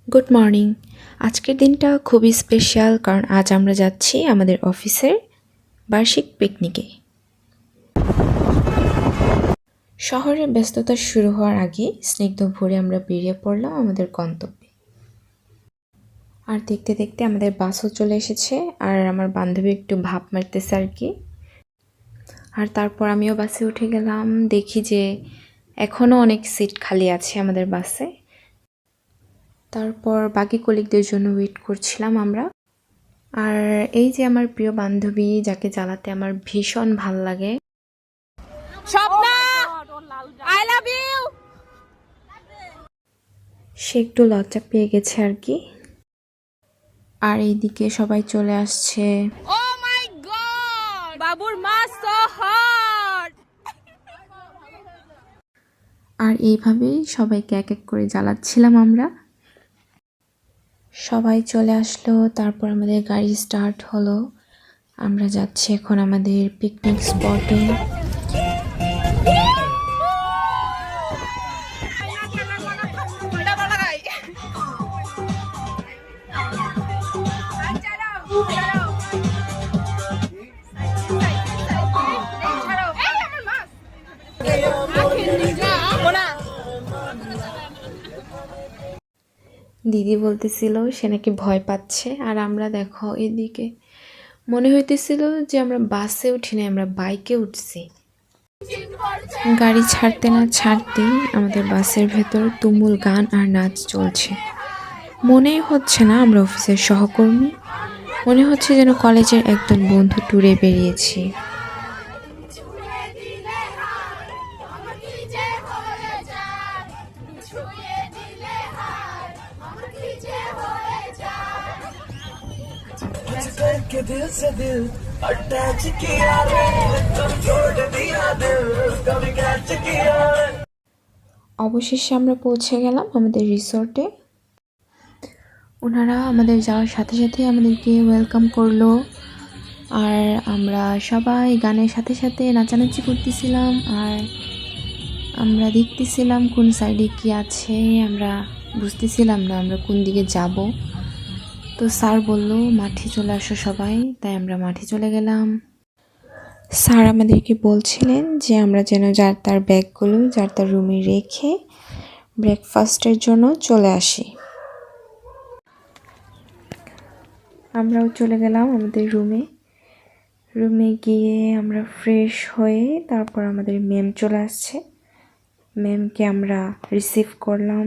Good morning. আজকের দিনটা খুবই স্পেশাল, কারণ আজ আমরা যাচ্ছি আমাদের অফিসের বার্ষিক পিকনিকে। শহরের ব্যস্ততা শুরু হওয়ার আগে স্নিগ্ধ ভোরে আমরা বেরিয়ে পড়লাম আমাদের গন্তব্যে। আর দেখতে দেখতে আমাদের বাসও চলে এসেছে, আর আমার বান্ধবী একটু ভাপ মারতেছে আর কি। আর তারপর আমিও বাসে উঠে গেলাম, দেখি যে এখনও অনেক সিট খালি আছে আমাদের বাসে। তারপর বাকি কলিগদের জন্য ওয়েট করছিলাম আমরা। আর এই যে আমার প্রিয় বান্ধবী, যাকে জ্বালাতে আমার ভীষণ ভাল লাগে, আই লাভ ইউ। সে একটু লজ্জা পেয়ে গেছে আর কি। আর এইদিকে সবাই চলে আসছে। ও মাই গড, বাবুর মা সো হট। আর এইভাবেই সবাইকে এক এক করে জ্বালাচ্ছিলাম আমরা। সবাই চলে আসলো, তারপর আমাদের গাড়ি স্টার্ট হলো। আমরা যাচ্ছি এখন আমাদের পিকনিক স্পটে। দিদি বলতেছিল সে নাকি ভয় পাচ্ছে, আর আমরা দেখো এদিকে মনে হইতেছিল যে আমরা বাসে উঠি না, আমরা বাইকে উঠছি। গাড়ি ছাড়তে না ছাড়তেই আমাদের বাসের ভেতর তুমুল গান আর নাচ চলছে। মনেই হচ্ছে না আমরা অফিসের সহকর্মী, মনে হচ্ছে যেন কলেজের একদল বন্ধু ট্যুরে বেরিয়েছি। অবশেষে আমরা পৌঁছে গেলাম আমাদের রিসোর্টে। ওনারা আমাদের যাওয়ার সাথে সাথে আমাদেরকে ওয়েলকাম করলো, আর আমরা সবাই গানের সাথে সাথে নাচানাচি করতেছিলাম। আর আমরা দেখতেছিলাম কোন সাইডে কি আছে, আমরা বুঝতেছিলাম না আমরা কোন দিকে যাব। তো স্যার বলল মাঠে চলে আসো সবাই, তাই আমরা মাঠে চলে গেলাম। স্যার আমাদেরকে বলছিলেন যে আমরা যেন যার তার ব্যাগগুলো যার তার রুমে রেখে ব্রেকফাস্টের জন্য চলে আসি। আমরাও চলে গেলাম আমাদের রুমে গিয়ে আমরা ফ্রেশ হয়ে তারপর আমাদের ম্যাম চলে আসছে, ম্যামকে আমরা রিসিভ করলাম।